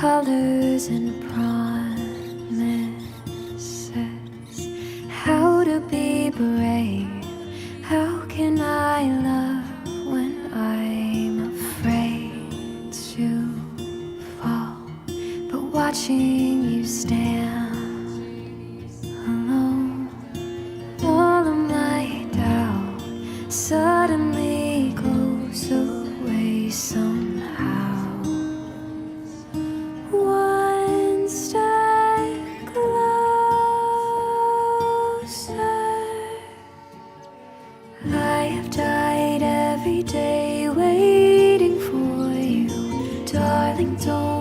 colors and promises. How to be brave? How can I love when I'm afraid to fall? But watching you stand alone, all of my doubt suddenly goes away somehow. One step closer. I have died every day waiting for you, darling. Don't